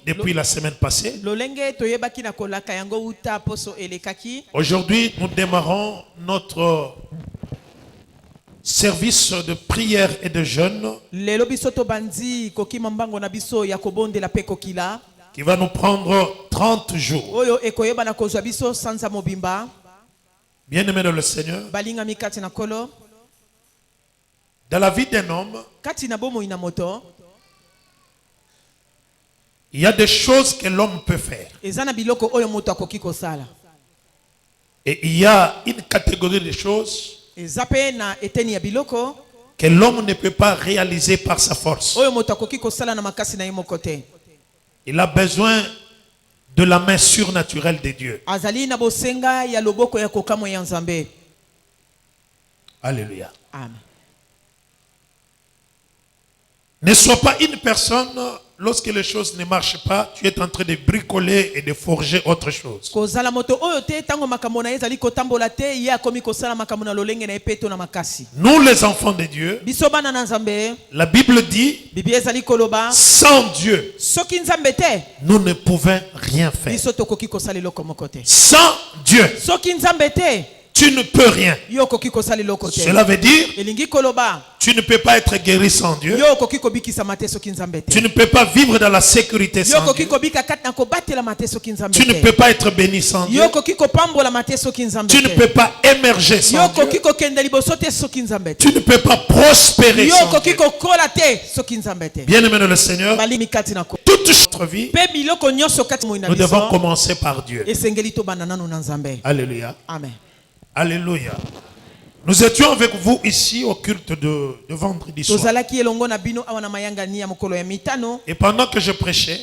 depuis la semaine passée. Aujourd'hui, nous démarrons notre service de prière et de jeûne qui va nous prendre 30 jours. Bien-aimés dans le Seigneur, dans la vie d'un homme, il y a des choses que l'homme peut faire. Et il y a une catégorie de choses que l'homme ne peut pas réaliser par sa force. Il a besoin de la main surnaturelle de Dieu. Alléluia. Amen. Ne sois pas une personne, lorsque les choses ne marchent pas, tu es en train de bricoler et de forger autre chose. Nous les enfants de Dieu, la Bible dit, sans Dieu, nous ne pouvons rien faire. Sans Dieu, tu ne peux rien. Cela veut dire, tu ne peux pas être guéri sans Dieu. Tu ne peux pas vivre dans la sécurité sans Dieu. Tu ne peux pas être béni sans Dieu. Tu ne peux pas émerger sans Dieu. Tu ne peux pas prospérer sans Dieu. Bien-aimé dans le Seigneur, toute notre vie, nous devons commencer par Dieu. Alléluia. Amen. Alléluia. Nous étions avec vous ici au culte de vendredi soir. Et pendant que je prêchais,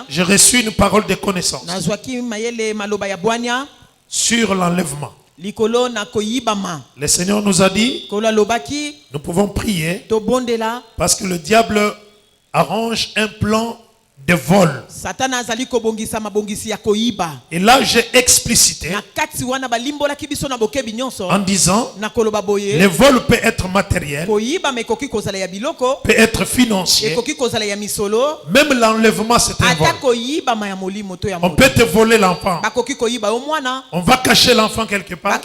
j'ai reçu une parole de connaissance sur l'enlèvement. Le Seigneur nous a dit, nous pouvons prier parce que le diable arrange un plan de vol. Et là j'ai explicité en disant, le vol peut être matériel, peut être financier, même l'enlèvement c'est un vol. On peut te voler l'enfant, on va cacher l'enfant quelque part,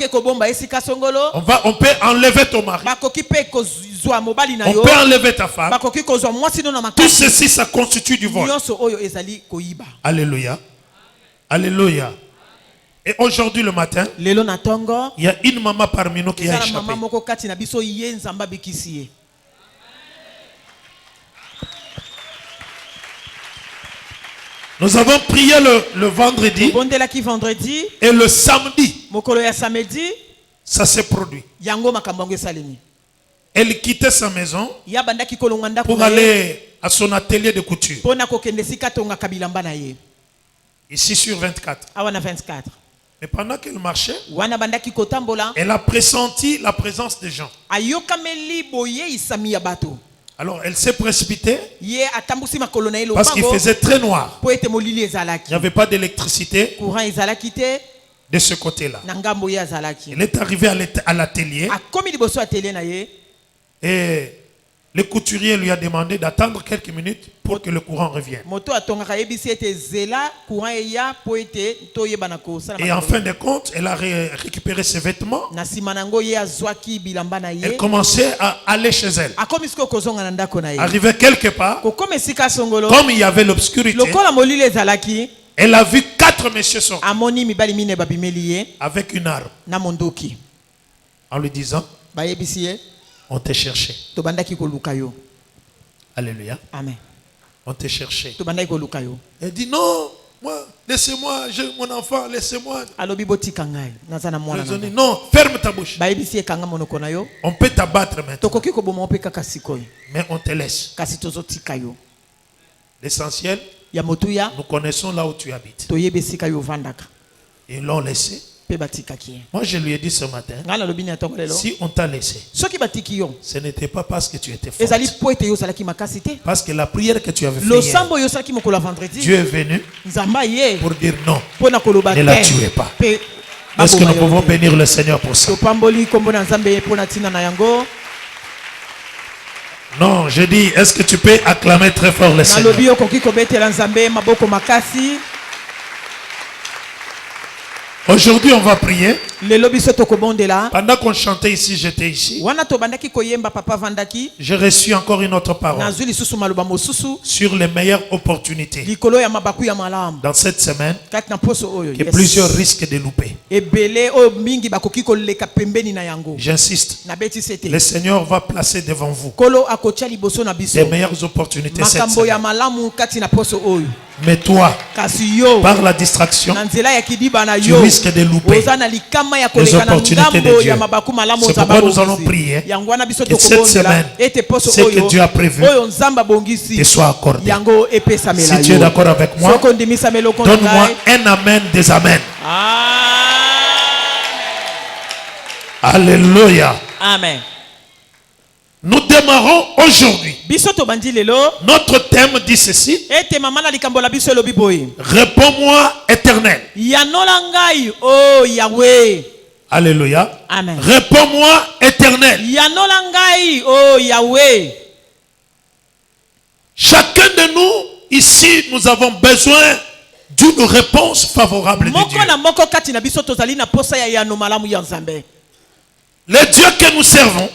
on peut enlever ton mari, on peut enlever ta femme. Tout ceci, ça constitue du vol. Alléluia. Alléluia. Et aujourd'hui le matin, il y a une maman parmi nous qui a échappé. Nous avons prié le vendredi et le samedi, ça s'est produit. Elle quittait sa maison pour aller à son atelier de couture. Ici sur 24. Mais pendant qu'elle marchait, elle a pressenti la présence des gens. Alors elle s'est précipitée parce qu'il faisait très noir. Il n'y avait pas d'électricité de ce côté-là. Elle est arrivée à l'atelier. Et le couturier lui a demandé d'attendre quelques minutes pour que le courant revienne. Et en fin de compte, elle a récupéré ses vêtements. Elle commençait à aller chez elle. Arrivée quelque part, comme il y avait l'obscurité, elle a vu 4 messieurs sortir avec une arme en lui disant, on t'a cherché. Alléluia. Amen. On t'a cherché. Elle dit non, moi, laissez-moi, j'ai mon enfant, laissez-moi. Ils ont dit non, ferme ta bouche. On peut t'abattre maintenant, mais on te laisse. L'essentiel, nous connaissons là où tu habites. Ils l'ont laissé. Moi je lui ai dit ce matin, si on t'a laissé, ce n'était pas parce que tu étais forte, parce que la prière que tu avais faite hier, Dieu est venu pour dire non, ne la tuez pas. Est-ce que nous pouvons bénir le Seigneur pour ça? Non, je dis, est-ce que tu peux acclamer très fort le Seigneur? Aujourd'hui, on va prier. Pendant qu'on chantait ici, j'étais ici. J'ai reçu encore une autre parole sur les meilleures opportunités. Dans cette semaine, que plusieurs risquent de louper. J'insiste. Le Seigneur va placer devant vous les meilleures opportunités cette semaine. Mais toi, par la distraction, tu risques de louper les opportunités de Dieu. C'est pourquoi nous allons prier que cette semaine, ce que Dieu a prévu te soit accordé. Si tu es d'accord avec moi, donne-moi un amen des amens. Alléluia. Amen. Nous démarrons aujourd'hui. Notre thème dit ceci. Réponds-moi, Éternel. Alléluia. Amen. Réponds-moi, Éternel. Chacun de nous ici, nous avons besoin d'une réponse favorable de Dieu. Le Dieu que nous servons,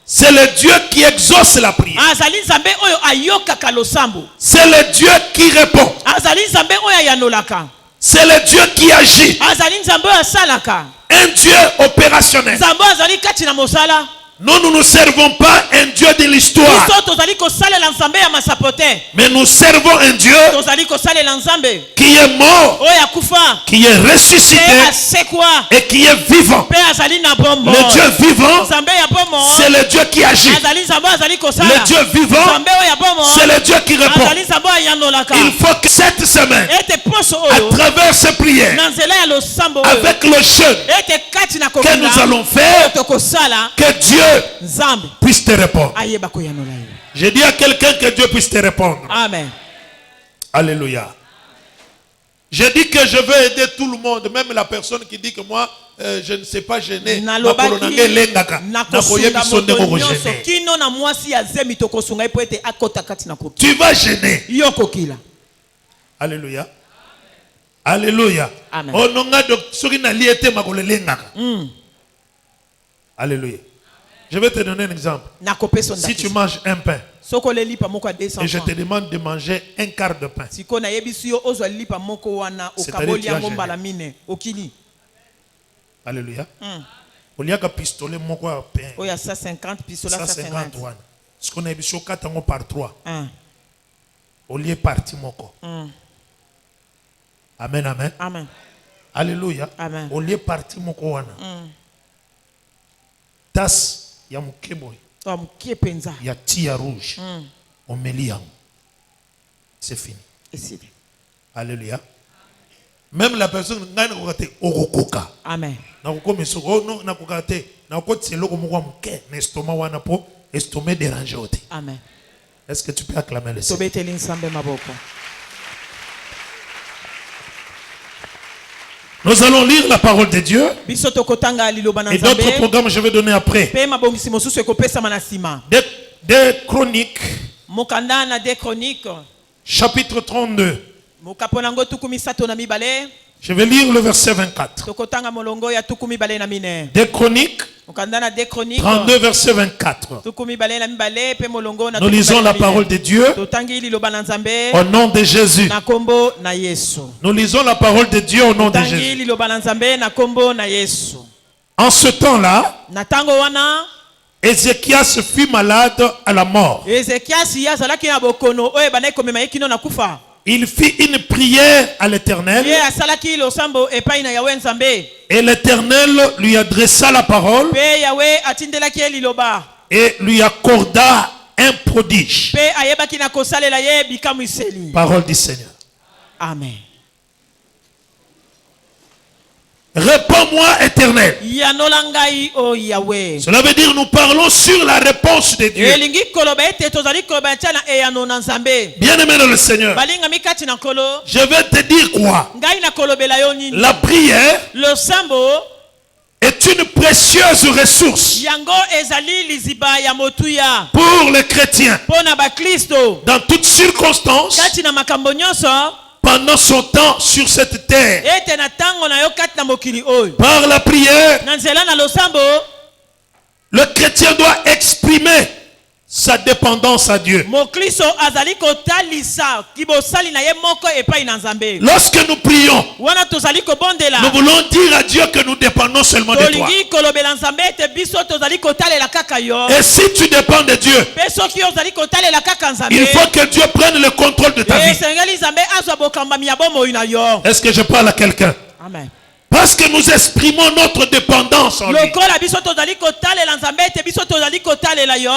c'est le Dieu qui exauce la prière. C'est le Dieu qui répond. C'est le Dieu qui agit. Un Dieu opérationnel. Nous ne nous servons pas un Dieu de l'histoire, mais nous servons un Dieu qui est mort, qui est ressuscité et qui est vivant. Le Dieu vivant, c'est le Dieu qui agit. Le Dieu vivant, c'est le Dieu qui répond. Il faut que cette semaine, à travers ces prières, avec le jeûne que nous allons faire, que Dieu puisse te répondre. Je dis à quelqu'un que Dieu puisse te répondre. Amen. Alléluia. Je dis que je veux aider tout le monde, même la personne qui dit que moi, je ne sais pas gêner. Tu vas gêner. Alléluia. Alléluia. Alléluia. Je vais te donner un exemple. Si tu manges un pain et je te demande de manger un quart de pain, alléluia. Au lieu de pistolet, il y a 150 pistolets, 150. Ce qu'on a vu sur 4 par 3. Au lieu de partir, amen, amen. Amen. Alléluia. Amen. Au lieu de partir, tas. Il y a mukeboy. Il y a tia rouge. On met liang. C'est fini. Alléluia. Même la personne n'a pas été orokoka. Amen. N'a pas été estomac dérangé. Amen. Est-ce que tu peux acclamer le Seigneur? Nous allons lire la parole de Dieu. Et d'autres programmes je vais donner après. Des Chroniques. Chapitre 32. Je vais lire le verset 24. Des Chroniques 32 verset 24. Nous lisons la parole de Dieu au nom de Jésus. Nous lisons la parole de Dieu au nom de Jésus. En ce temps-là, Ézéchias fut malade à la mort. Il fit une prière à l'Éternel. Et l'Éternel lui adressa la parole et lui accorda un prodige. Parole du Seigneur. Amen. Réponds-moi, Éternel. Cela veut dire nous parlons sur la réponse de Dieu. Bien-aimé dans le Seigneur, je vais te dire quoi? La prière est une précieuse ressource pour les chrétiens dans toutes circonstances pendant son temps sur cette terre. Par la prière, le chrétien doit exprimer sa dépendance à Dieu. Lorsque nous prions, nous voulons dire à Dieu que nous dépendons seulement de toi. Et si tu dépends de Dieu, il faut que Dieu prenne le contrôle de ta vie. Est-ce que je parle à quelqu'un? Amen. Parce que nous exprimons notre dépendance en lui.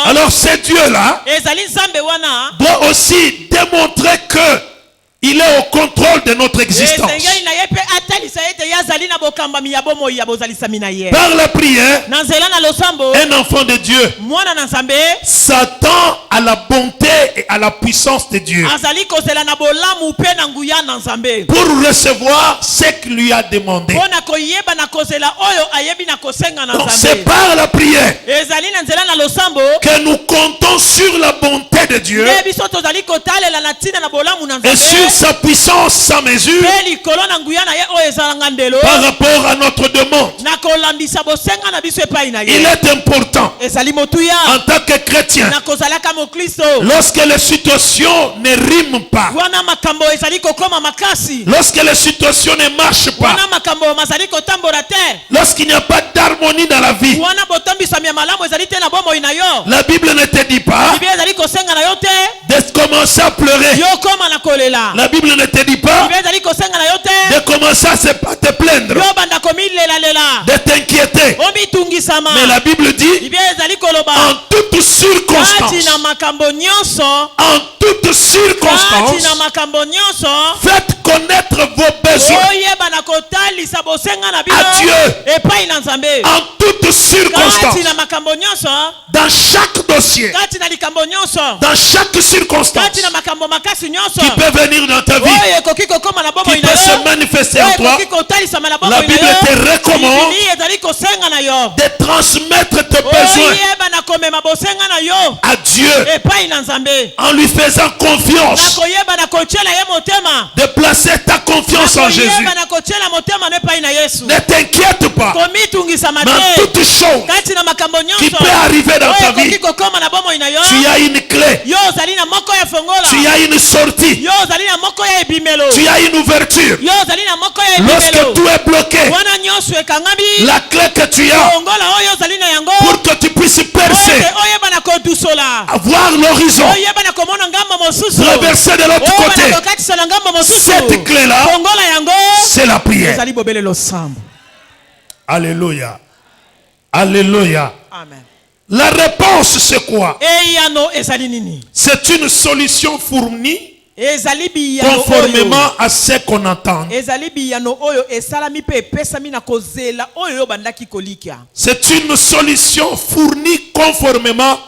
Alors ce Dieu-là doit aussi démontrer que il est au contrôle de notre existence. Par la prière, un enfant de Dieu s'attend à la bonté et à la puissance de Dieu pour recevoir ce qu'il lui a demandé. Donc c'est par la prière que nous comptons sur la bonté de Dieu et sur sa puissance sans mesure par rapport à notre demande. Il est important en tant que chrétien, lorsque les situations ne riment pas, lorsque les situations ne marchent pas, lorsqu'il n'y a pas d'harmonie dans la vie, la Bible ne te dit pas de commencer à pleurer. La Bible ne te dit pas de commencer à te plaindre, de t'inquiéter. Mais la Bible dit en toutes circonstances, faites connaître vos besoins à Dieu. En toutes circonstances, dans chaque dossier, dans chaque circonstance qui peut venir dans ta vie, qui peut se manifester en toi, la Bible te recommande de transmettre tes besoins à Dieu en lui faisant confiance, de placer ta confiance en Jésus. Ne t'inquiète pas, mais en toute chose qui peut arriver dans ta vie, tu as une clé, tu as une sortie, tu as une ouverture. Lorsque tout est bloqué, la clé que tu as pour que tu puisses percer, voir l'horizon, traverser de l'autre côté, cette clé-là, c'est la prière. Alléluia. Alléluia. Amen. La réponse, c'est quoi? C'est une solution fournie conformément à ce qu'on entend. C'est une solution fournie conformément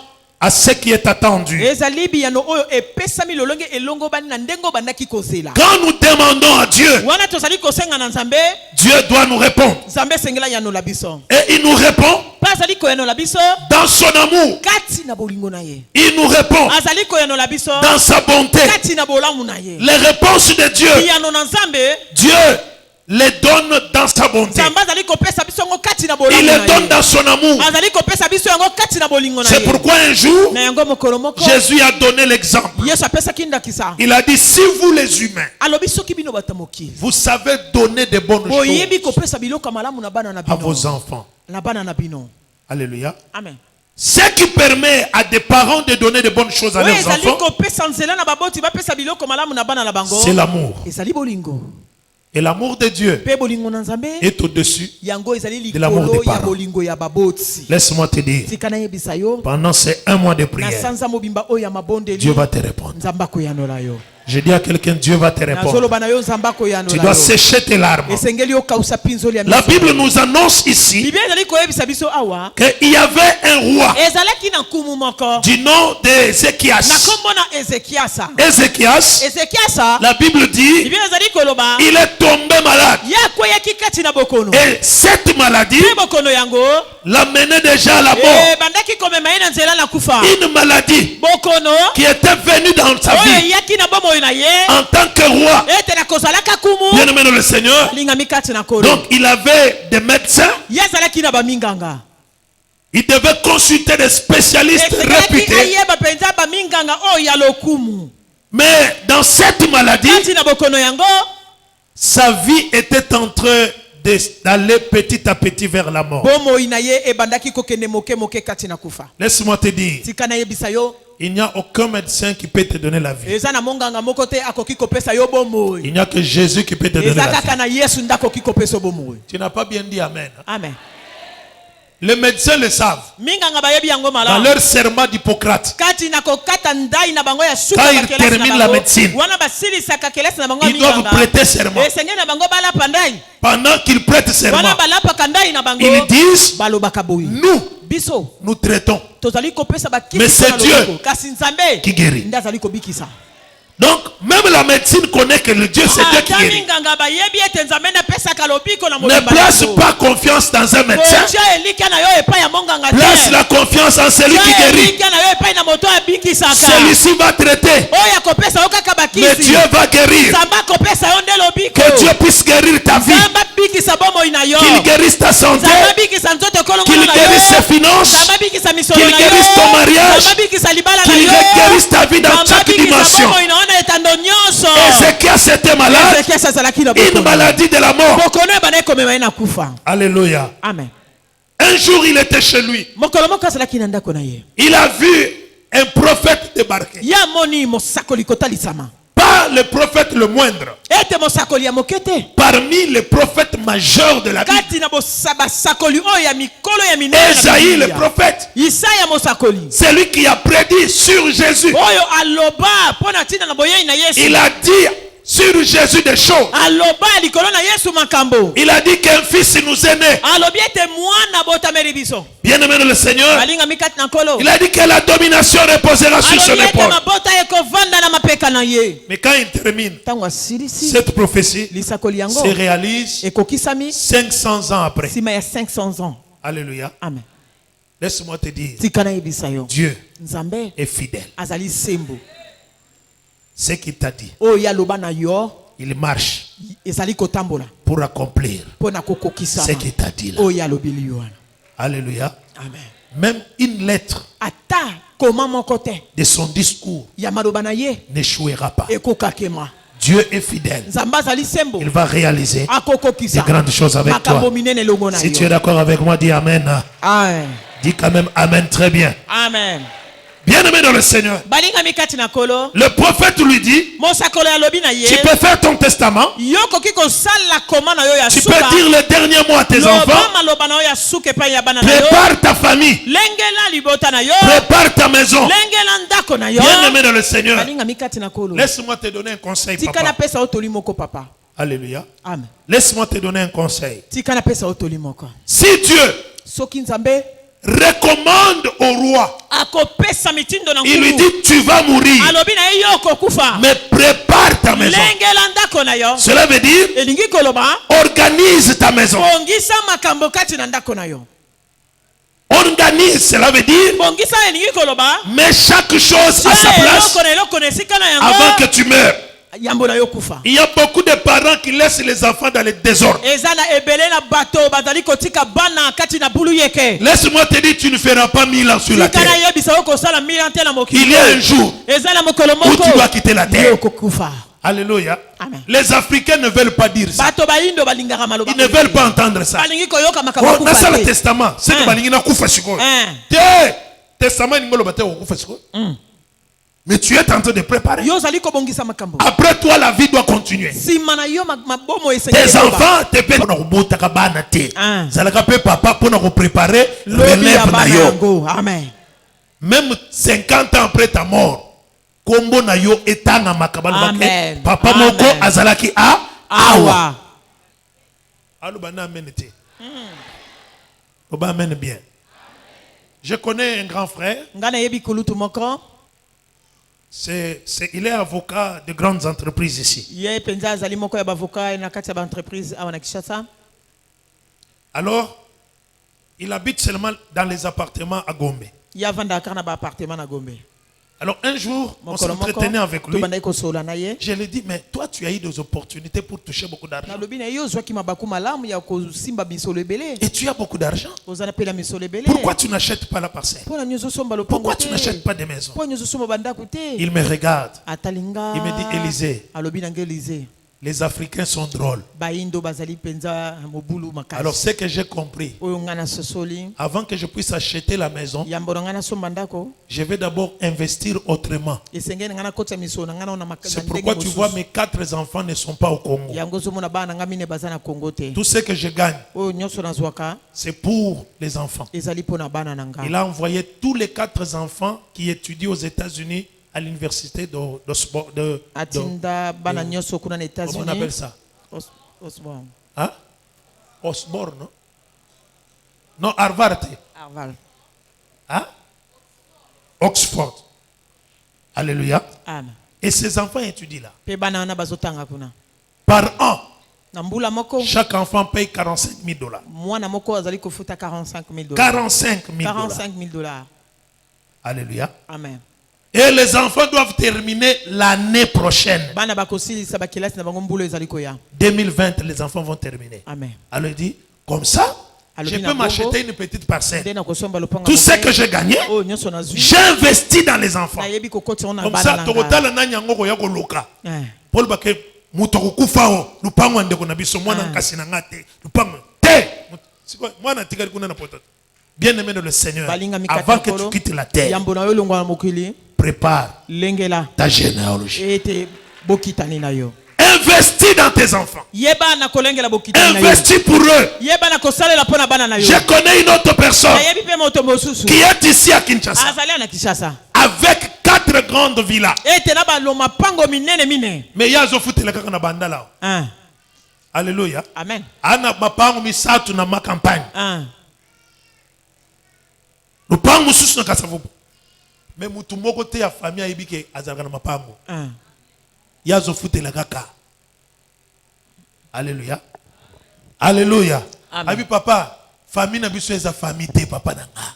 à ce qui est attendu. Quand nous demandons à Dieu, Dieu doit nous répondre. Et il nous répond dans son amour. Il nous répond dans sa bonté. Les réponses de Dieu, Dieu les donne dans sa bonté. Il les donne dans son amour. C'est pourquoi un jour, Jésus a donné l'exemple. Il a dit, si vous les humains, vous savez donner de bonnes choses à vos enfants. Alléluia. Amen. Ce qui permet à des parents de donner de bonnes choses à leurs enfants, c'est l'amour. Et l'amour de Dieu est au-dessus de l'amour des parents. Laisse-moi te dire, pendant ces 1 mois de prière, Dieu va te répondre. Je dis à quelqu'un, Dieu va te répondre. Tu dois sécher tes larmes. La Bible nous annonce ici qu'il y avait un roi du nom d'Ézéchias. Ézéchias, la Bible dit, il est tombé malade. Et cette maladie l'a mené déjà à la mort. Une maladie qui était venue dans sa vie en tant que roi. Bien aimé dans le Seigneur. Donc il avait des médecins. Il devait consulter des spécialistes réputés. Mais dans cette maladie, sa vie était en train d'aller petit à petit vers la mort. Laisse-moi te dire, il n'y a aucun médecin qui peut te donner la vie. Il n'y a que Jésus qui peut te donner la vie. Tu n'as pas bien dit Amen. Amen. Les médecins le savent. Dans leur serment d'Hippocrate, quand ils terminent la médecine, ils doivent prêter serment. Pendant qu'ils prêtent serment, ils disent, nous traitons. Mais c'est Dieu qui guérit. Donc, même la médecine connaît que le Dieu c'est Dieu qui guérit. Ne place pas confiance dans un médecin. Place la confiance en celui qui guérit. Celui-ci va traiter. Mais Dieu va guérir. Que Dieu puisse guérir ta vie. Qu'il guérisse ta santé. Qu'il guérisse ses finances. Qu'il guérisse ton mariage. Qu'il guérisse ta vie dans chaque dimension. Ézéchias était malade. Une maladie de la mort. Alléluia. Amen. Un jour il était chez lui. Il a vu un prophète débarquer. Pas le prophète le moindre. Parmi les prophètes majeurs de la Bible. Ésaïe le prophète. C'est lui qui a prédit sur Jésus. Il a dit sur Jésus des choses. Il a dit qu'un fils nous est né. Bien aimé dans le Seigneur, il a dit que la domination reposera sur son épaule. Mais quand il termine, cette prophétie se réalise 500 ans après. Alléluia. Amen. Laisse-moi te dire, Dieu est fidèle. Ce qu'il t'a dit, il marche pour accomplir ce qu'il t'a dit là. Alléluia. Amen. Même une lettre de son discours n'échouera pas. Dieu est fidèle. Il va réaliser des grandes choses avec toi. Si tu es d'accord avec moi, dis Amen. Amen. Dis quand même Amen très bien. Amen. Bien aimé dans le Seigneur, le prophète lui dit, tu peux faire ton testament, tu peux dire les derniers mots à tes enfants, prépare ta famille, prépare ta maison. Bien aimé dans le Seigneur, laisse-moi te donner un conseil, papa. Alléluia. Amen. Laisse-moi te donner un conseil. Si Dieu recommande au roi, il lui dit tu vas mourir, mais prépare ta maison. Cela veut dire organise ta maison. Organise, cela veut dire mets chaque chose à sa place avant que tu meurs. Il y a beaucoup de parents qui laissent les enfants dans le désordre. Laisse-moi te dire, tu ne feras pas 1000 ans sur la terre. Il y a un jour où tu dois quitter la terre. Alléluia. Amen. Les Africains ne veulent pas dire ça. Ils ne veulent pas entendre ça. Dans le testament, c'est que mais tu es en train de préparer. Après toi, la vie doit continuer. Tes enfants te préparer. Même 50 ans après ta mort, kombo na yo etanga makabalo bake papa moko azalaki a awa. Allo bana amenete. Oba amène bien. Je connais un grand frère. Il est avocat de grandes entreprises ici. Alors, il habite seulement dans les appartements à Gombe. Alors un jour, on s'entretenait avec lui. Je lui ai dit, mais toi tu as eu des opportunités pour toucher beaucoup d'argent. Et tu as beaucoup d'argent. Pourquoi tu n'achètes pas la parcelle? Pourquoi tu n'achètes pas des maisons? Il me regarde. Il me dit, Élisée, les Africains sont drôles. Alors ce que j'ai compris, avant que je puisse acheter la maison, je vais d'abord investir autrement. C'est pourquoi tu vois mes 4 enfants ne sont pas au Congo. Tout ce que je gagne, c'est pour les enfants. Il a envoyé tous les 4 enfants qui étudient aux États-Unis à l'université comment on appelle ça? Osborne. Hein? Osborne, non? Non, Harvard. Hein? Oxford. Alléluia. Amen. Et ces enfants étudient là. Par an, chaque enfant paye $45,000. $45,000. Alléluia. Amen. Et les enfants doivent terminer l'année prochaine. 2020, les enfants vont terminer. Amen. Alors il dit, comme ça, je peux m'acheter une petite parcelle. Tout ce que j'ai gagné, j'ai investi dans les enfants. Comme ça, total nanyango ya koloka. Paul bake mutoko kufao, lupango ndeko na biso mwana nkasi na ngate, lupango te. Siko mwana tikali kuna na poto. Bien-aimé dans le Seigneur, avant que tu quittes la terre, prépare ta généalogie. Investis dans tes enfants. Investis pour eux. Je connais une autre personne qui est ici à Kinshasa avec 4 grandes villas. Mais il y a un bandala. Alléluia. Amen. Ana mapango misatu na ma campagne. Lupango susu na kasavubu. Mais mutu moko te ya famille ayibike azalaka na mapango. Yazo futela kaka. Alléluia. Alléluia. Abi papa, famille na biso eza famille te papa nanga.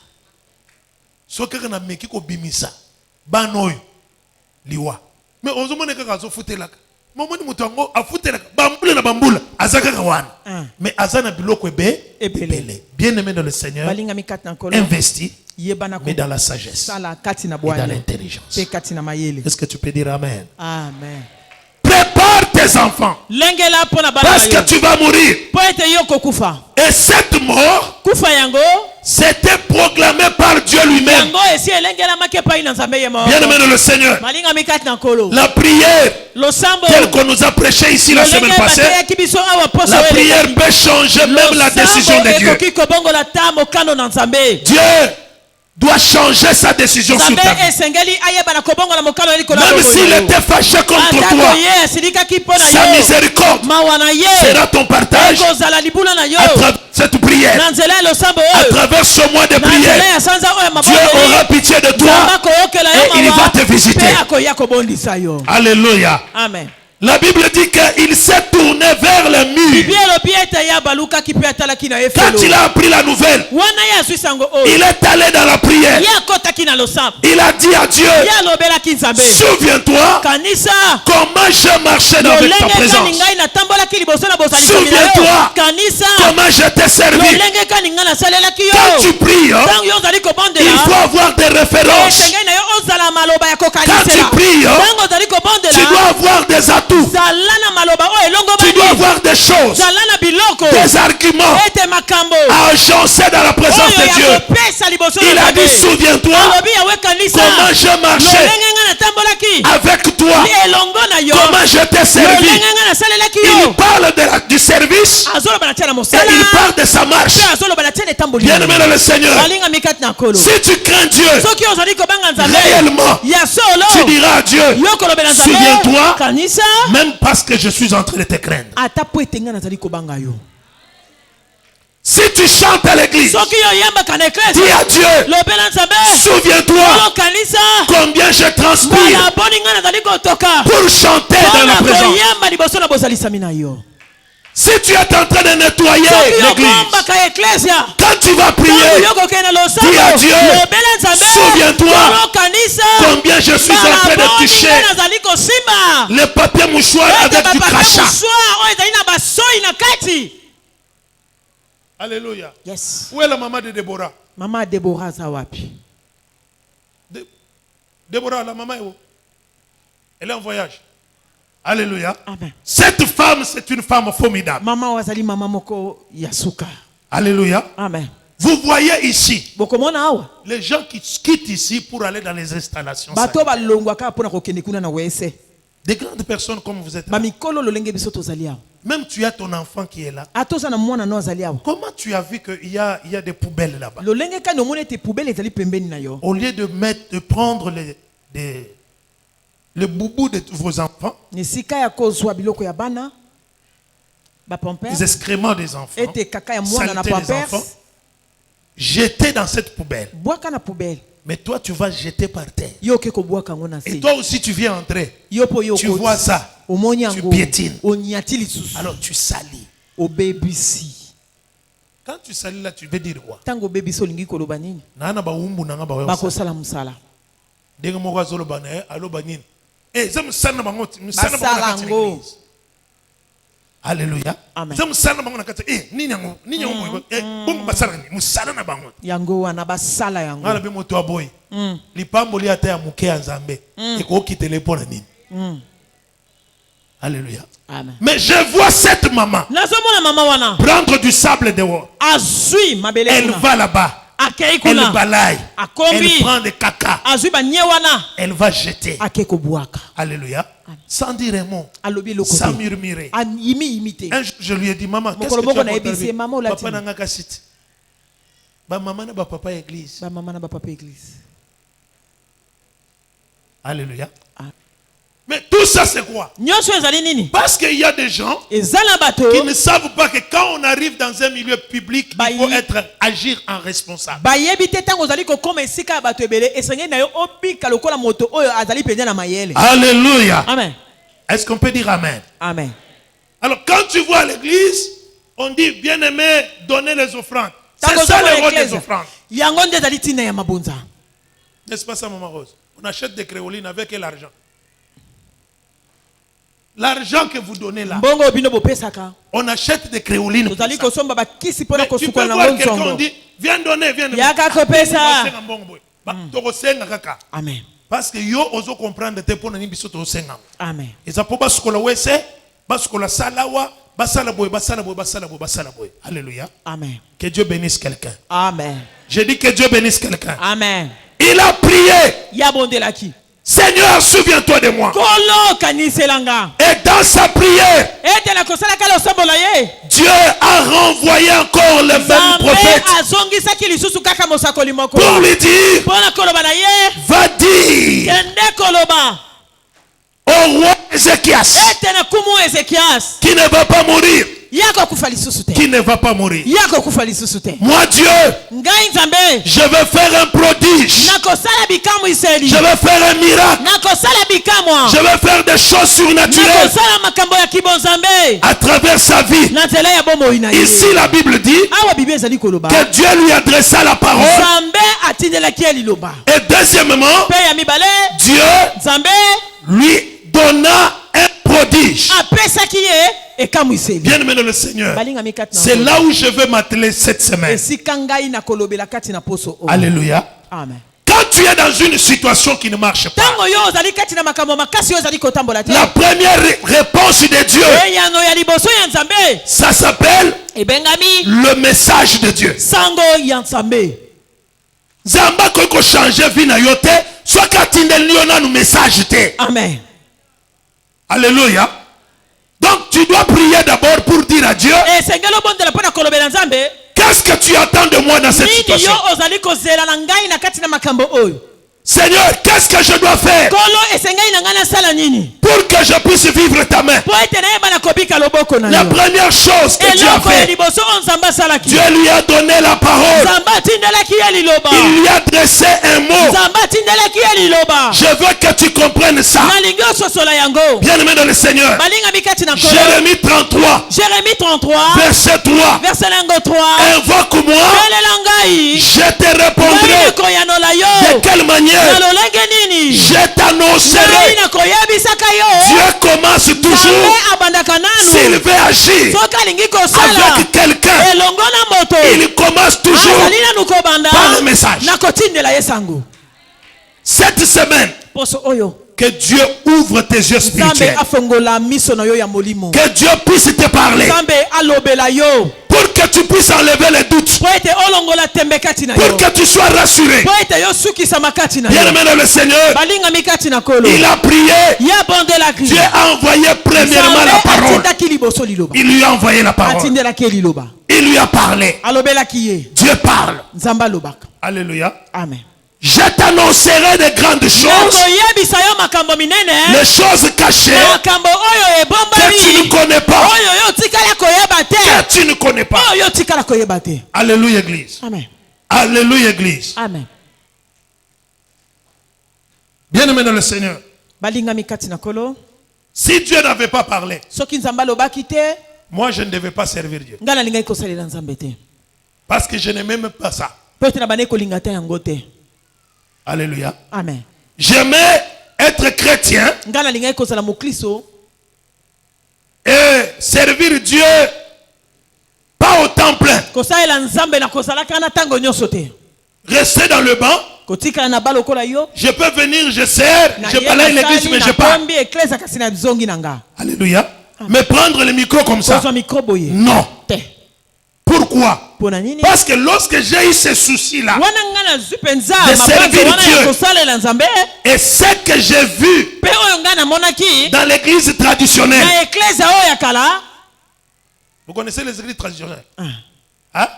Soka kana meki ko bimisa. Banoyo liwa. Mais ozomone kaka zo futela. Momoni mutu ngo afutela bambula na bambula azaka kawana. Mais azana biloko ebe ebele. Bien-aimé dans le Seigneur, investis. Mais dans la sagesse et dans l'intelligence. Est-ce que tu peux dire Amen? Amen. Prépare tes enfants. Parce que tu vas mourir. Et cette mort, c'était proclamé par Dieu lui-même. Bien-aimé dans le Seigneur, la prière telle qu'on nous a prêché ici la semaine passée, la prière peut changer même la décision de Dieu. Dieu doit changer sa décision sur ta vie. Même s'il était fâché contre toi, sa miséricorde sera ton partage à travers cette prière. À travers ce mois de prière, Dieu aura pitié de toi et il va te visiter. Alléluia. Amen. La Bible dit qu'il s'est tourné vers le mur. Quand il a appris la nouvelle, il est allé dans la prière. Il a dit à Dieu, souviens-toi comment je marchais dans ta présence. Souviens-toi comment je t'ai servi. Quand tu pries, il faut avoir des références. Quand tu pries, tu dois avoir des atouts. Tu dois avoir des choses, des arguments à agencer dans la présence de Dieu. Il a dit, souviens-toi comment je marchais avec toi, comment je t'ai servi, il parle du service et il parle de sa marche. Bien aimé dans le Seigneur, si tu crains Dieu réellement, tu diras à Dieu, souviens-toi, même parce que je suis en train de te craindre. Si tu chantes à l'église, dis à Dieu, souviens-toi combien je transpire pour chanter dans la présence. Si tu es en train de nettoyer l'église, quand tu vas prier, dis à Dieu, souviens-toi combien je suis en train de toucher le papier mouchoir avec du crachat. Alléluia. Yes. Où est la maman de Déborah? Maman Déborah Zawapi. Déborah, la maman est où? Elle est en voyage. Alléluia. Amen. Cette femme, c'est une femme formidable. Maman wazali maman moko yasuka. Alléluia. Amen. Vous voyez ici, bokomona awa les gens qui quittent ici pour aller dans les installations. Bato balongwaka pona kokende kuna na wese. Des grandes personnes comme vous êtes là. Même tu as ton enfant qui est là. Comment tu as vu qu'il y a des poubelles là-bas? Au lieu de prendre le boubou de vos enfants, les excréments des enfants, saleté des enfants, jetez dans cette poubelle. Mais toi, tu vas jeter par terre. Et toi aussi, tu viens entrer. Tu vois ça. Tu piétines. Alors, tu salis. Quand tu salis là, tu veux dire quoi? Alléluia. Amen. Alléluia. Amen. Mais je vois cette maman prendre du sable dehors. Elle va là-bas. Elle balaye. Elle prend des caca. Elle va jeter. Alléluia. Sans dire un mot. Sans murmurer. Un jour, je lui ai dit, maman, qu'est-ce que tu as fait? Papa n'a pas cité. Maman n'a pas papa église. Alléluia. Mais tout ça c'est quoi? Parce qu'il y a des gens qui ne savent pas que quand on arrive dans un milieu public, il faut agir en responsable. Alléluia. Amen. Est-ce qu'on peut dire amen? Amen. Alors quand tu vois à l'église, on dit bien aimé, donner les offrandes. C'est ça le rôle des offrandes. N'est-ce pas ça, maman Rose? On achète des créolines avec l'argent. L'argent que vous donnez là, on achète des créolines. Mais tu peux voir quelqu'un, on dit, viens donner, viens donner. Amen. Parce que yo oso comprendre te pona nimbiso to senga. Amen. Ezapo baskola wese, baskola salawa, basala boy. Alléluia. Amen. Que Dieu bénisse quelqu'un. Amen. J'ai dit que Dieu bénisse quelqu'un. Amen. Il a prié. Yabondelaki. Seigneur, souviens-toi de moi. Et dans sa prière, Dieu a renvoyé encore le même prophète pour lui dire, va dire au roi Ézéchias qui ne va pas mourir. Qui ne va pas mourir. Moi Dieu, je vais faire un prodige. Je vais faire un miracle. Je vais faire des choses surnaturelles à travers sa vie. Ici la Bible dit que Dieu lui adressa la parole. Et deuxièmement, Dieu lui donna un prodige. Bien aimé dans le Seigneur, c'est là où je veux m'atteler cette semaine. Alléluia. Amen. Quand tu es dans une situation qui ne marche pas, la première réponse de Dieu, ça s'appelle le message de Dieu. Zamba koko changer vie na yote, soit katindel liona nous message te. Amen. Alléluia. Donc tu dois prier d'abord pour dire à Dieu, qu'est-ce que tu attends de moi dans cette situation? Seigneur, qu'est-ce que je dois faire pour que je puisse vivre ta main? La première chose que Dieu a fait, Dieu lui a donné la parole. Il lui a dressé un mot. Je veux que tu comprennes ça. Bien aimé dans le Seigneur, Jérémie 33, verset 3. Invoque-moi, je te répondrai. De quelle manière? Je t'annoncerai. Dieu commence toujours. S'il veut agir avec quelqu'un, il commence toujours par le message. Cette semaine, que Dieu ouvre tes yeux spirituels. Que Dieu puisse te parler. Pour que tu puisses enlever les doutes. Pour que tu sois rassuré. Bien aimé dans le Seigneur, il a prié. Dieu a envoyé premièrement la parole. Il lui a envoyé la parole. Il lui a parlé. Dieu parle. Alléluia. Amen. Je t'annoncerai de grandes choses, les choses cachées que tu ne connais pas. Que tu ne connais pas. Alléluia, Église. Amen. Alléluia, Église. Amen. Bien aimé dans le Seigneur, si Dieu n'avait pas parlé, moi je ne devais pas servir Dieu. Parce que je n'aimais même pas ça. Alléluia. Amen. J'aimais être chrétien et servir Dieu pas au temps plein. Rester dans le banc. Je peux venir, je sers, je balaye l'église, mais je pars. Alléluia. Mais prendre le micro comme ça, non. Pourquoi? Parce que lorsque j'ai eu ce souci-là de servir Dieu, et ce que j'ai vu dans l'église traditionnelle, vous connaissez les églises traditionnelles? Hein?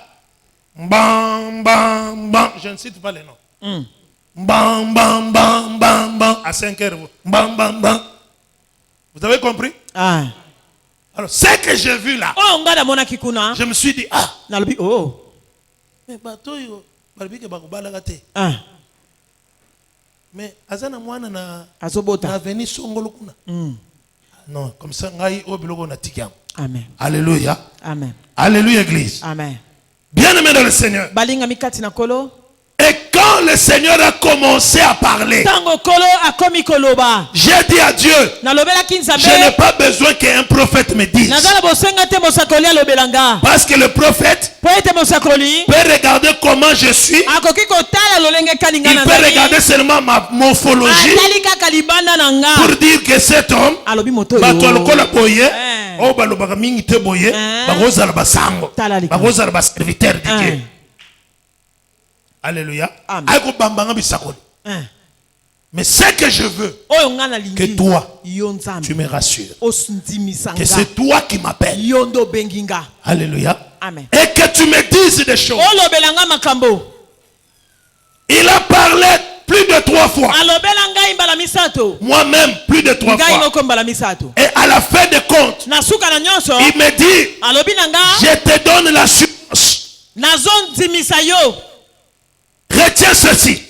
Bam, bam, bam. Je ne cite pas les noms. Bam, bam, bam, bam, bam. À 5 heures. Bam, bam, bam. Vous avez compris? Alors, ce que j'ai vu là, je me suis dit, mais bateau, mais azana mwana na veni songolo kuna. Non, comme ça, ngai obiloko na tikiam. Amen. Alléluia. Amen. Alléluia, Église. Amen. Bien aimé dans le Seigneur. Et quand le Seigneur a commencé à parler, j'ai dit à Dieu, je n'ai pas besoin qu'un prophète me dise. Parce que le prophète peut regarder comment je suis. Il peut regarder seulement ma morphologie pour dire que cet homme serviteur de Dieu. Alléluia. Mais ce que je veux, que toi, tu me rassures. Que c'est toi qui m'appelles. Alléluia. Amen. Et que tu me dises des choses. Il a parlé plus de 3 fois. Moi-même, plus de 3 fois. Et à la fin de compte, il me dit, je te donne l'assurance. Retiens ceci.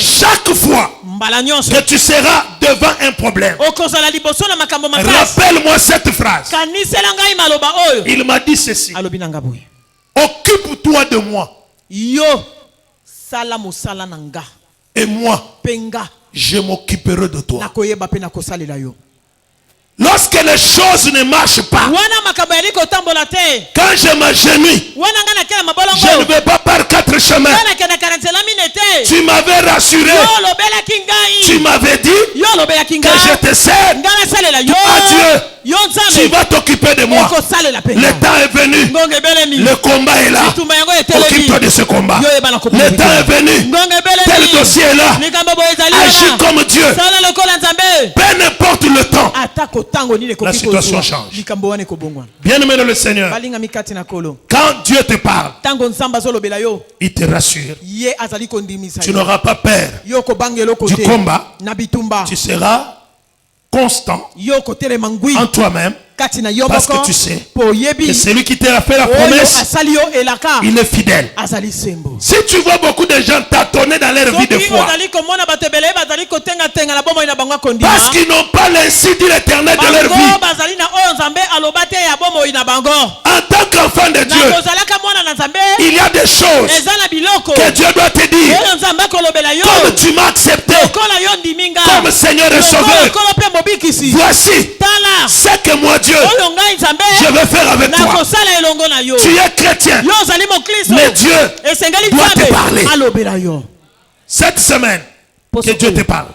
Chaque fois que tu seras devant un problème, rappelle-moi cette phrase. Il m'a dit ceci. Occupe-toi de moi. Et moi, je m'occuperai de toi. Lorsque les choses ne marchent pas, quand je m'agenouille, je ne vais pas par 4 chemins. Tu m'avais rassuré. Tu m'avais dit que je te sers. Toi, Dieu, Tu vas t'occuper de moi. Le temps est venu. Le combat est là. Occupe-toi de ce combat. Le temps est venu. Tel dossier est là. Agis comme Dieu. Peu importe le temps, la situation change. Bien-aimé dans le Seigneur, quand Dieu te parle, il te rassure. Tu n'auras pas peur du combat. Tu seras constant en toi-même. Parce que tu sais que celui qui t'a fait la promesse, il est fidèle. Si tu vois beaucoup de gens tâtonner dans leur vie de foi, parce qu'ils n'ont pas l'ainsi dit l'Éternel de leur vie, en tant qu'enfant de Dieu, il y a des choses que Dieu doit te dire. Comme tu m'as accepté comme Seigneur et Sauveur, voici ce que moi Dieu je vais faire avec toi. Tu es chrétien, mais Dieu doit te parler. Cette semaine, que Dieu te parle.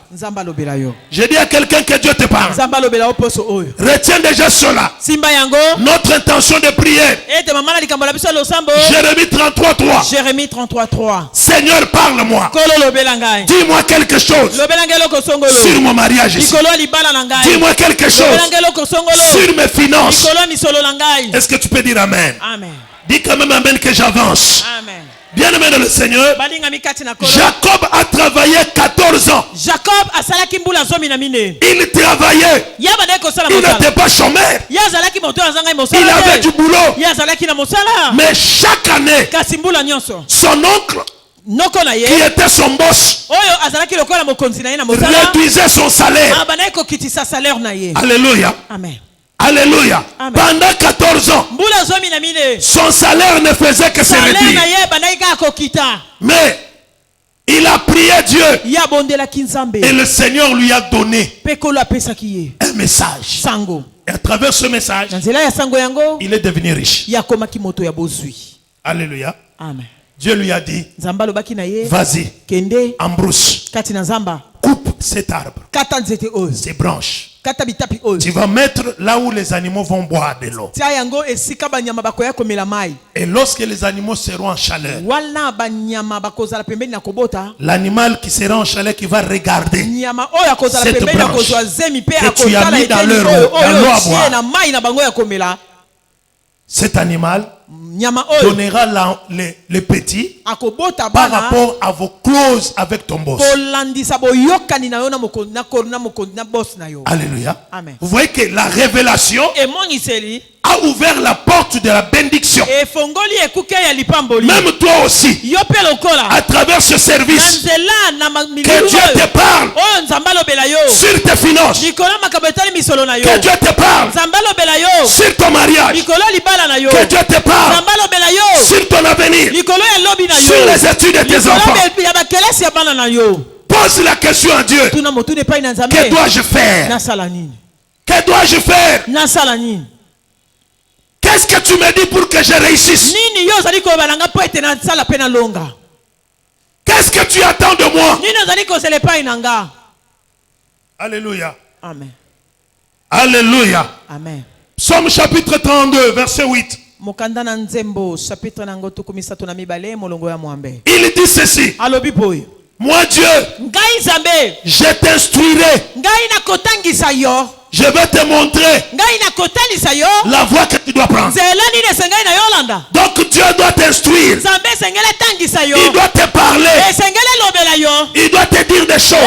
Je dis à quelqu'un que Dieu te parle. Retiens déjà cela. Notre intention de prière. Jérémie 33:3. Seigneur, parle-moi. Dis-moi quelque chose sur mon mariage ici. Dis-moi quelque chose sur mes finances. Est-ce que tu peux dire Amen? Dis quand même Amen que j'avance. Bien-aimé dans le Seigneur, Jacob a travaillé 14 ans. Il travaillait. Il n'était pas chômeur. Il avait du boulot. Mais chaque année, son oncle, qui était son boss, réduisait son salaire. Alléluia. Amen. Alléluia. Pendant 14 ans, son salaire ne faisait que se réduire. Mais il a prié Dieu. Et le Seigneur lui a donné un message. Et à travers ce message, il est devenu riche. Alléluia. Amen. Dieu lui a dit, vas-y, embrousse, coupe cet arbre, ces branches. Tu vas mettre là où les animaux vont boire de l'eau. Et lorsque les animaux seront en chaleur, l'animal qui sera en chaleur, qui va regarder cette branche que tu as mis dans l'eau à boire, cet animal donnera les petits par rapport à vos clauses avec ton boss. Alléluia. Amen. Vous voyez que la révélation a ouvert la porte de la bénédiction. Même toi aussi, à travers ce service, que Dieu te parle sur tes finances, que Dieu te parle sur ton mariage, que Dieu te parle sur ton avenir, sur les études de tes enfants. Pose la question à Dieu. Que dois-je faire? Que dois-je faire? Qu'est-ce que tu me dis pour que je réussisse? Qu'est-ce que tu attends de moi? Alléluia. Amen. Alléluia. Amen. Psaume chapitre 32, verset 8. Il dit ceci. Moi Dieu, je t'instruirai. Je vais te montrer la voie que tu dois prendre. Donc Dieu doit t'instruire. Il doit te parler. Il doit te dire des choses.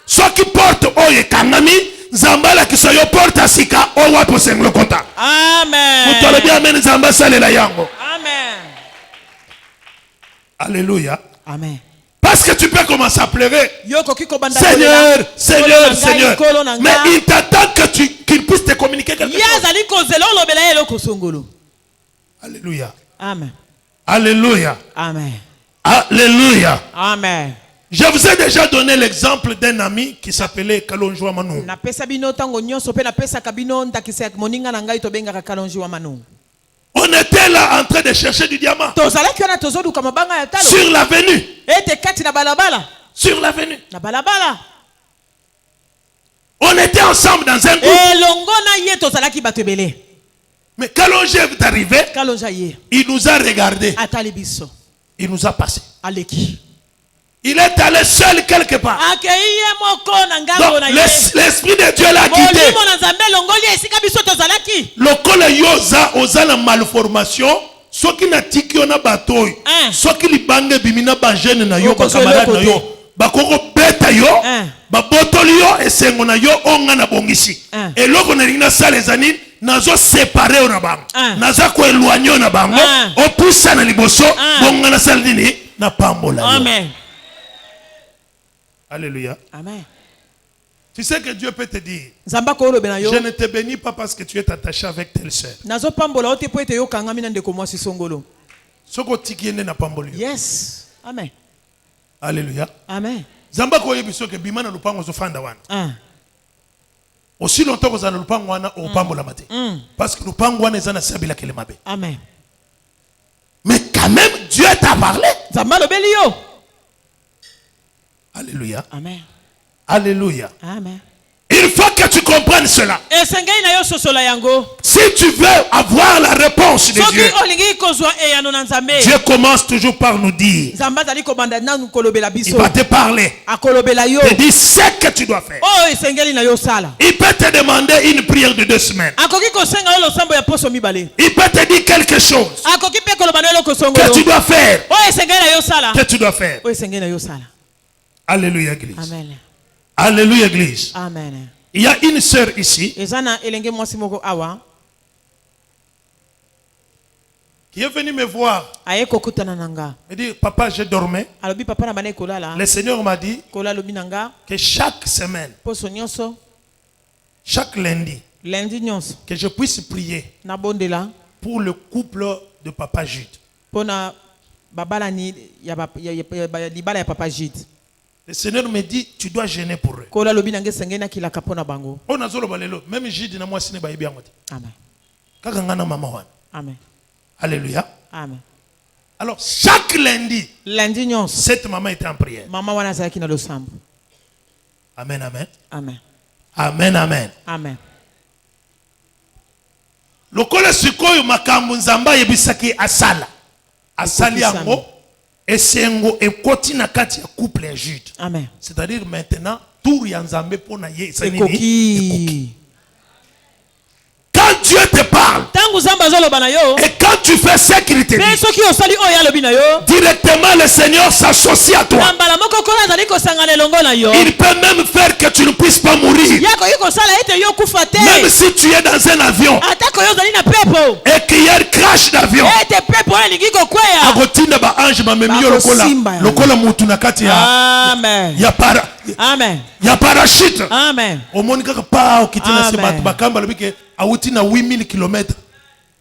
Soit qui porte oye kangami zambala kisoyo porte sika o wapo senglo kota. Amen. Mutole bien amen zamba sale la yango. Amen. Alléluia. Amen. Parce que tu peux commencer à pleurer. Seigneur, Seigneur, Seigneur. Mais il t'attend que qu'il puisse te communiquer quelque chose. Alléluia. Amen. Alléluia. Amen. Alléluia. Amen. Je vous ai déjà donné l'exemple d'un ami qui s'appelait Kalonjwa Manu. On était là en train de chercher du diamant. Sur l'avenue. Sur l'avenue. On était ensemble dans un groupe. Mais quand l'ange est arrivé, il nous a regardé. Il nous a passé. Il est allé seul quelque part. Donc, l'esprit de Dieu l'a quitté. Lokola yoza oza la malformation. Soki na tiki ona batoy. Soki libange bimina bajene na yo bakamarade na yo. Bakoko beta yo. Babotoli yo esengo na yo onga na bongisi. Et loko na lingna sale zanine. Nazo séparé na bango. Nazo ko éloigné na bango. O poussa na liboso. Bonga na sale nini na pambola. Amen. Alléluia. Amen. Tu sais que Dieu peut te dire, je ne te bénis pas parce que tu es attaché avec telle sœur. Yes. Amen. Alléluia. Amen. Aussi longtemps que vous avez le pangwana au pambola maté. Parce que le pangwana est un sabila qui mabe. Amen. Mais quand même, Dieu t'a parlé. Alléluia. Amen. Alléluia. Amen. Il faut que tu comprennes cela. Si tu veux avoir la réponse de Dieu, Dieu commence toujours par nous dire. Il va te parler. Il te dit ce que tu dois faire. Il peut te demander une prière de 2 semaines. Il peut te dire quelque chose que tu dois faire. Que tu dois faire. Alléluia, Église. Amen. Alléluia, Église. Amen. Il y a une sœur ici qui est venue me voir. Elle dit, papa, je dormais. Le Seigneur m'a dit que chaque semaine, chaque lundi, que je puisse prier pour le couple de papa Jude. Le Seigneur me dit, tu dois gêner pour eux. Même Jude n'a moi si n'est pas bien. Amen. Alléluia. Amen. Alors, chaque lundi, cette maman était en prière. Amen, amen. Amen. Amen, amen. Amen. Lokola sikoyo makambo nzamba yebisaki asala. Asali yango esengo ekoti na kati ya couple ya Jude. Amen. C'est-à-dire maintenant tour ya nzambe pona ye ekoki. Quand Dieu te parle et quand tu fais ce qu'il te dit, directement le Seigneur s'associe à toi. Il peut même faire que tu ne puisses pas mourir. Même si tu es dans un avion et qu'il y a un crash d'avion, Amen. Il y a parachute. Amen. Au monde kaka pa okitina se bat bakamba lobike awuti na 8000 km.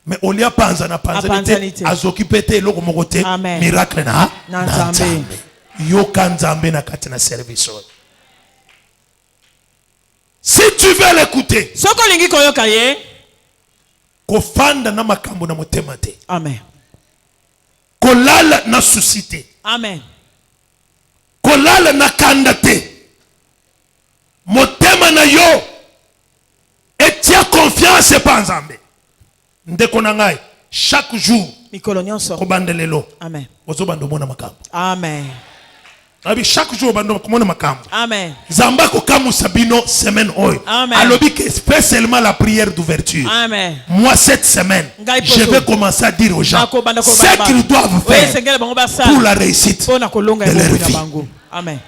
Mais on y a panza na panzanite azoki pete loko mokote miracle na nzambe. Yo kanzambe na kati na service. Si tu veux l'écouter, soko lingi koyoka ye kofanda na makambo na motema te. Amen. Kolala na susite. Amen. Kolala na kandate. Motema na yo etia confiance pa nzambe. Ndeko na ngai chaque jour mikolo nyonso kobandelelo. Amen. Ozobando mona makambo. Amen. Abi chaque jour bando komona makambo. Amen. Zamba ko kamu sabino semaine oyo. Alobi que fais seulement la prière d'ouverture. Amen. Moi cette semaine, je vais commencer à dire aux gens ce qu'ils doivent faire pour la réussite de leur vie. Amen.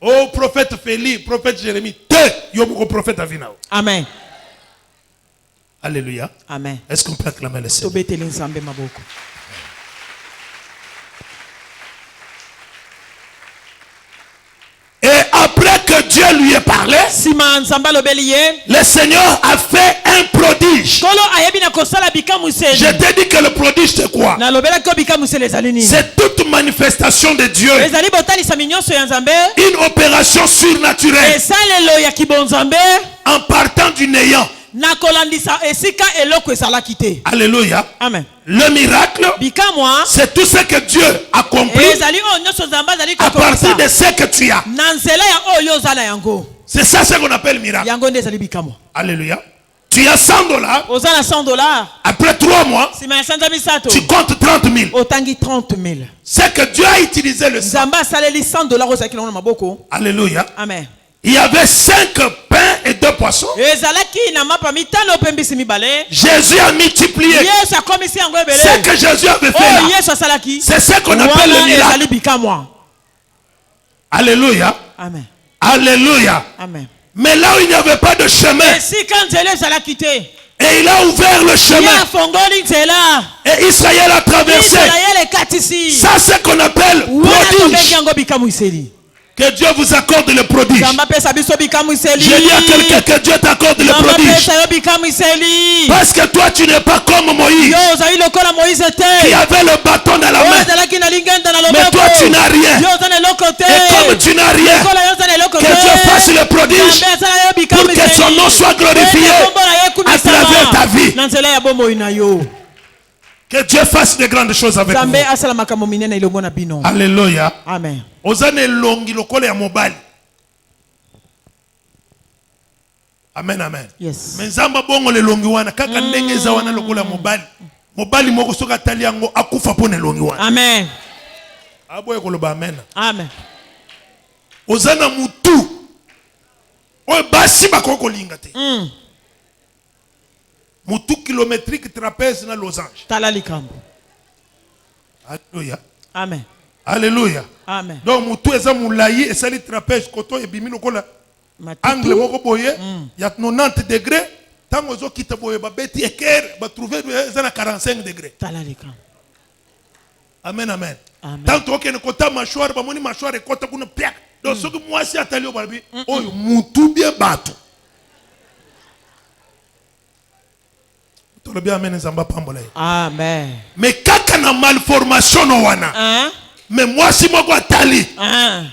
Oh prophète Félix, prophète Jérémie, yo moko prophète avina. Amen. Alléluia. Amen. Est-ce qu'on peut acclamer le Seigneur? Et après que Dieu lui ait parlé, le Seigneur a fait un prodige. Je t'ai dit que le prodige c'est quoi? C'est toute manifestation de Dieu. Une opération surnaturelle. En partant du néant Alléluia. Amen. Le miracle, c'est tout ce que Dieu accomplit à partir de ce que tu as. C'est ça ce qu'on appelle miracle. Alléluia. Tu as $100. Après 3 mois, tu comptes 30 000. C'est que Dieu a utilisé le $100. Alléluia. Amen. Il y avait 5 pains et 2 poissons. Jésus a multiplié. Ce que Jésus avait fait là, c'est ce qu'on appelle le miracle. Alléluia. Amen. Alléluia. Amen. Mais là où il n'y avait pas de chemin, et il a ouvert le chemin, et Israël a traversé. Ça c'est ce qu'on appelle prodige. Que Dieu vous accorde le prodige. J'ai dit à quelqu'un que Dieu t'accorde le prodige. Parce que toi tu n'es pas comme Moïse, qui avait le bâton dans la main. Mais toi tu n'as rien. Et comme tu n'as rien, que Dieu fasse le prodige pour que son nom soit glorifié à travers ta vie. Que Dieu fasse de grandes choses avec vous. Alléluia. Amen. Ozane longi lokole ya mobali. Amen, amen. Yes. Menzamba bongo le longi wana kaka ndenge za wana lokola mobali. Mobali moko soka tali yango akufa pone longi wana. Amen. Aboye koloba amen. Amen. Ozana mutu. Oye basi bakoko linga te. Mutu kilométrique trapèze na losange. Talali kambo. Alléluia. Amen. Alléluia. Amen. Donc mutu eza moulayi et sali trapèze koto ebimi lokola angle moko boye ya 90 degrés tango zo kita boye ba beti eker ba trouver eza na 45 degrés. Talali kambo. Amen, amen. Tant que ne kota mâchoire ba moni mâchoire ekota kuna pia. Donc soki mwasi atali o barbi oyo mutu bien bato. Amen. Mais kaka na malformation no wana. Mais moi si moko atali.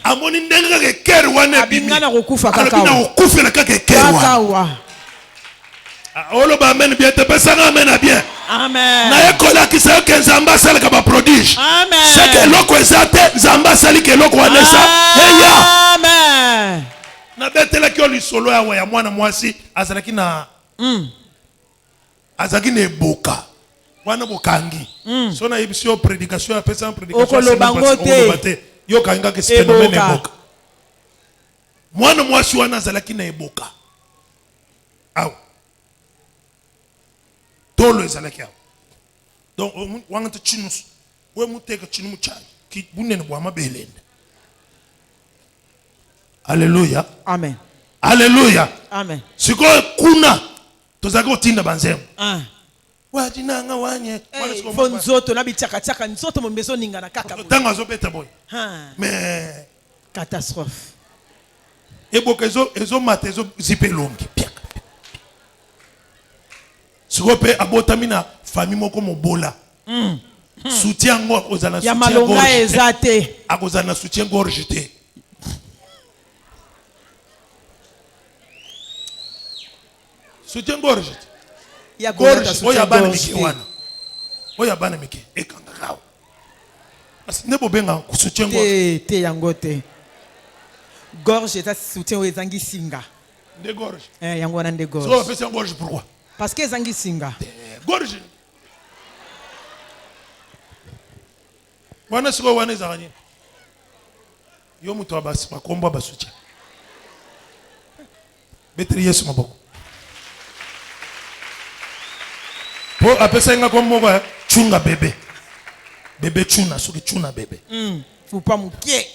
Amoni ndenga ke ker wana bimi. Abingana kokufa kaka. Abina kokufa na kaka ker wana. Olo ba amen bien te pesanga amen bien. Amen. Na ekola ki sa ke nzamba sala ka ba prodige. Amen. C'est que loko ezate nzamba sali ke loko wana sa. Amen. Na betela ki oli solo ya mwana mwasi azalaki na azaki ne boka wana bokangi so na yebisio prédication apesa prédication okolobangote yo kanga ke phénomène boka mwana mwasi wana azalaki na eboka aw tolo ezalaki aw donc wanga te chinus we muteka chinu muchai ki bunene bwa mabelenda. Alléluia. Amen. Alléluia. Amen. Siko kuna tozako tinda banzemo. Wajina nga wanye. Fonzoto na bichaka chaka nzoto mo bezo ninga na kaka. Tango azobeta boy. Mais catastrophe. Eboka ezo matezo zipelongi. Sikope abotamina famille moko mobola. Soutien ngo ozana soutien gorge. Ya malonga ezate. Akozana soutien gorge te. Soutien gorge. Ya gorge soutien gorge. Oya bana miki ekanga kawo. Asine bobenga soutien gorge. Te yangote. Gorge est soutien ezangi singa. De gorge. Yango na de gorge. So fait gorge pourquoi? Parce que ezangi singa. Gorge. Wana siko wana ezangi. Yo muto abasi bakomba ba soutien. Betri Yesu maboko. Po apesenga kwa moko chunga bébé. Bébé chuna suki chuna bébé. Faut pas mukie.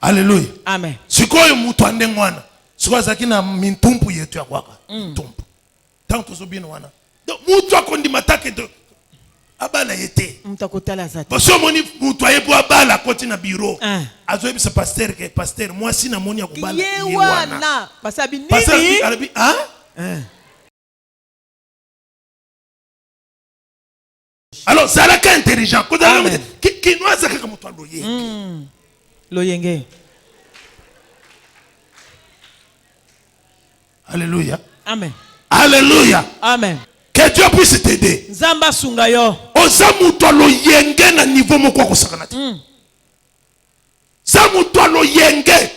Alléluia. Amen. Sikoyo mutu ande ngwana. Siko zaki na mintumpu yetu ya kwaka. Tumpu. Tanto so bien wana. Donc mutu akondi matake de abala yete. Mtakotala zati. Baso moni mutu ayepo abala koti na bureau. Azoyebi sa pasteur ke pasteur moi si na moni akubala yewana. Pasabi nini? Pasabi arabi Alors, ça la ka intelligent. Qui nous a zaka comme toi loyenge. Loyenge. Alléluia. Amen. Alléluia. Amen. Que Dieu puisse t'aider. Nzamba sunga yo. Ozamuto lo yenge na niveau moko kosakana te. Zamuto lo yenge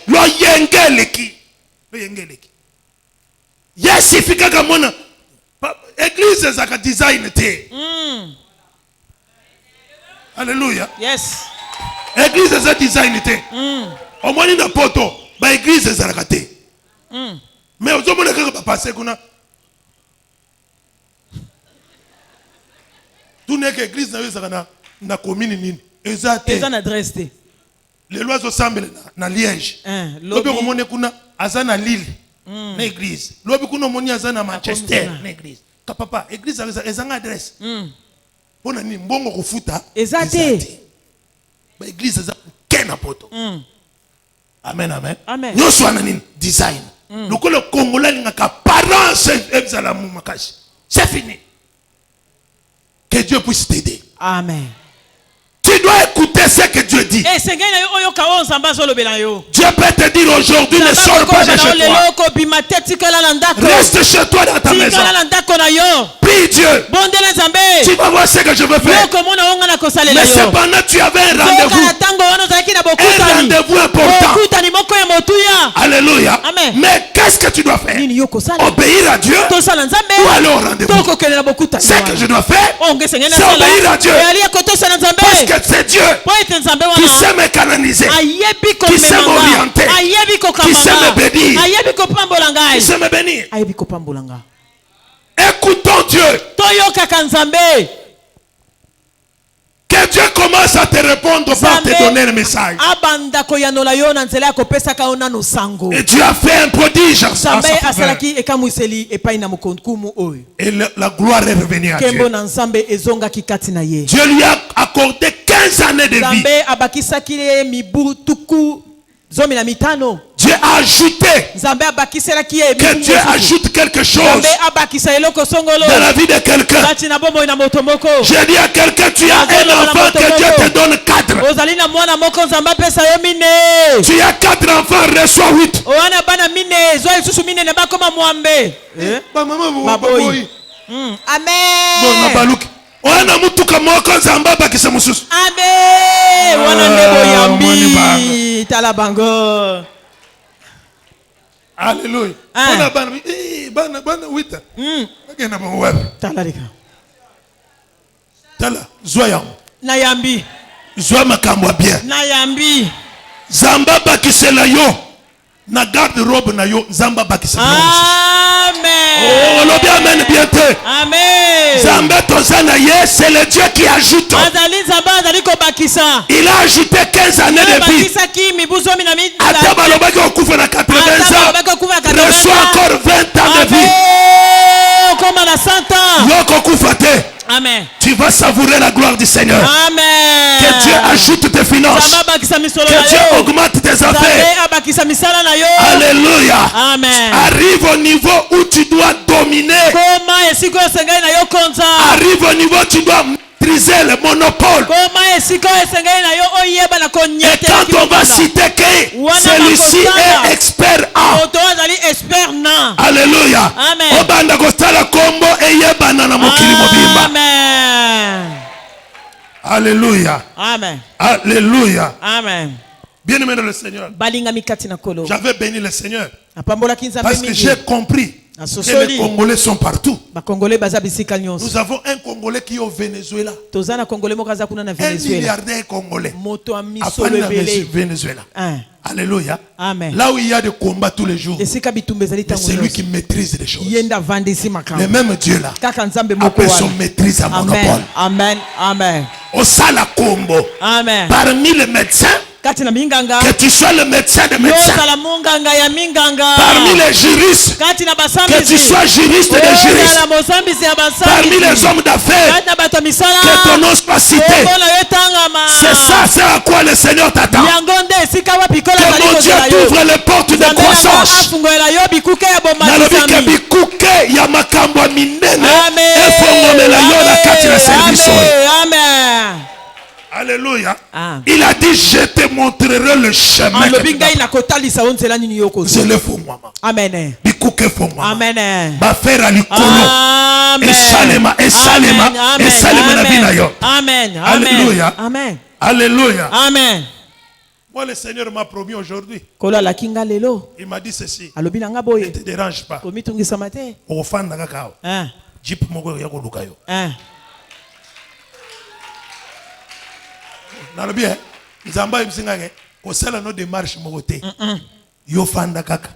leki. Lo yenge leki. Yes, ifika kamona église zaka design te. Alléluia. Yes. Église za design te. Au moins na poto ba église za rakate. Mais ozomona kaka ba passer kuna. Tout n'est qu'église na yezaka na commune nini. Exact. Eza na adresse te. Les lois semblent na Liège. Lobi komone kuna azana Lille. Na église. Lobi kuna moni azana Manchester na église. Ka papa église ezanga adresse. Bona ni mbongo kufuta. Exact. Ba église za kena poto. Amen amen. Amen. Nyoswa na nini design. Lokolo Congolais ngaka parents ezala mu makashi. C'est fini. Que Dieu puisse t'aider. Amen. Tu dois écouter ce que Dieu dit. Dieu peut te dire aujourd'hui, ne sors pas de chez toi. Reste chez toi dans ta maison. Prie Dieu. Tu vas voir ce que je veux faire. Mais cependant, tu avais un rendez-vous. Un rendez-vous important. Alléluia. Mais qu'est-ce que tu dois faire? Obéir à Dieu ou aller au rendez-vous? Ce que je dois faire, c'est obéir à Dieu. Parce que c'est Dieu qui sait me canaliser, qui sait m'orienter, qui sait me bénir, qui sait me bénir. Écoutons Dieu. Que Dieu commence à te répondre par te donner le message. Et Dieu a fait un prodige. Et la gloire est revenue à Dieu. Dieu lui a accordé 15 années de vie. Dieu a ajouté. Que Dieu ajoute quelque chose dans la vie de quelqu'un. J'ai dit à quelqu'un, tu as un enfant que Dieu te donne 4. Tu as 4 enfants, reçois 8. Amen. Wana mutuka moko nzamba bakisa mususu. Amen. Wana ndebo yambi talabango. Alléluia. Bana wita. Bagenda mu wapi? Talarika. Tala zoya. Na yambi. Zoya makambo bien. Na yambi. Zamba bakisela yo. Na garde robe na yo nzamba bakisela. Amen. Oh, le bien amen bientôt. Amen. Zamba tozana ye, c'est le Dieu qui ajoute. Il a ajouté 15 années de vie. Ataba lobaki okufa na 80 ans. Reçoit encore 20 ans de vie. Yoko kufa te. Amen. Tu vas savourer la gloire du Seigneur. Amen. Que Dieu ajoute tes finances. Que Dieu augmente tes affaires. Alléluia. Amen. Arrive au niveau où tu dois dominer. Arrive au niveau où tu dois maîtriser le monopole. Et quand on va citer que celui-ci est expert en. Alléluia. Amen. Alléluia. Amen. Alléluia. Amen. Bien-aimé dans le Seigneur, j'avais béni le Seigneur parce que j'ai compris que les Congolais sont partout. Nous avons un Congolais qui est au Venezuela. Un milliardaire congolais. Venezuela. Alléluia. Amen. Là où il y a des combats tous les jours, c'est lui qui maîtrise les choses. Le même Dieu là, après son maîtrise à monopole. Amen. Amen. Au Sala Combo, parmi les médecins, que tu sois le médecin de médecins, parmi les juristes, que tu sois juriste de juristes, parmi les hommes d'affaires, que ton nom soit cité. C'est ça, c'est à quoi le Seigneur t'attend. Que mon Dieu t'ouvre les portes de croissance. Alléluia. Il a dit, je te montrerai le chemin. Je le fais moi. Amen. ekuke fongwa. Amen. Ba faire alikolo. Esalema na vina yo. Amen. Alléluia. Amen. Alléluia. Amen. Moi, le Seigneur m'a promis aujourd'hui. Il m'a dit ceci. Ne te dérange pas. Au fan de cacao. Jeep mogo ya koluka yo. Na le bien. Nzamba imsingage. Ko sala no démarche mogo te. Yo fan da kaka.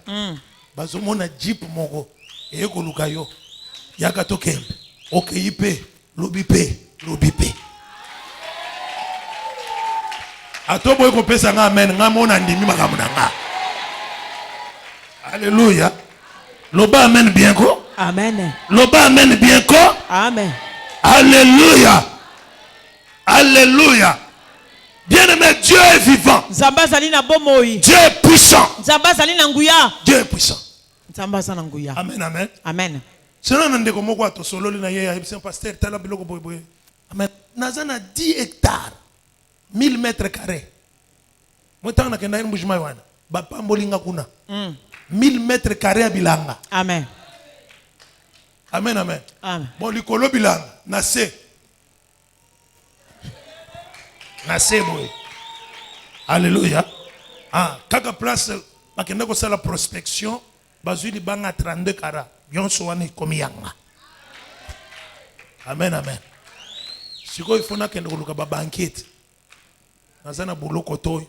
Bazo mona jeep mogo e koluka yo. Ya ka toke. Okeyipe, lobipe. Atobo ko pesa nga amen nga mona ndimi makambo na nga. Alléluia. Loba amen bien ko? Amen. Loba amen bien ko? Amen. Alléluia. Alléluia. Bien-aimé, Dieu est vivant. Dieu est puissant. Dieu est puissant. Amen, amen. Amen. Sinon on ndeko moko ato solo na ye ya pasteur tala biloko boy. Amen. Nazana 10 hectares. 1000 mètres carrés. Moi tant na kenda mbujima wana. Ba pambolinga kuna. 1000 mètres carrés à bilanga. Amen. Amen, amen. Amen. Bon likolo bilanga na se boy. Alléluia. Kaka place bakenda ko sala prospection bazuli banga 32 kara. Bionso wani komi yanga. Amen, amen. Siko ifuna kende kuluka ba banquette. Nazana buloko toy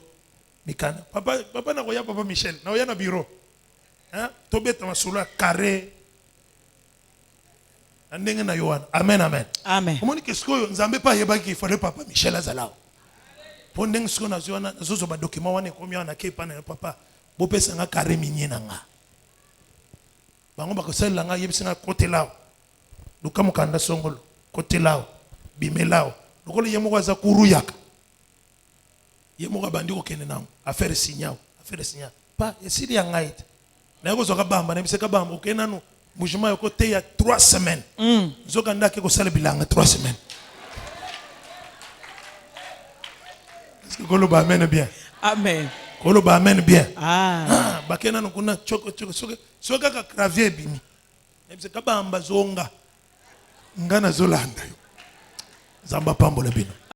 mikana. Papa na koya papa Michel. Na oya na bureau. Tobeta masula carré. Andenge na Yohana. Amen, amen. Amen. Comment qu'est-ce que nzambe pa yeba ki fallait papa Michel azalao. Pondeng siko na Yohana zozo ba document wane komi na kepa na papa. Bo pesa nga carré minyena nga. Bango bakosela nga yebisanga côté lao. Luka mukanda songolo côté lao. Bimelao. Lokolo yemo kwa za kuruyaka. Yemo ka bandi ko kene nango. Affaire signal. Pa esiri ya ngaite. Na yako zoka bamba na biseka bamba okena no mujima yoko te ya 3 semaines. Zoka ndake ko sala bilanga 3 semaines. Est-ce que kolo ba amène bien? Amen. Kolo ba amène bien. Bakena no kuna choko soka ka clavier bimi. Ebiseka bamba zonga. Ngana zolanda yo. Zamba pambola bino.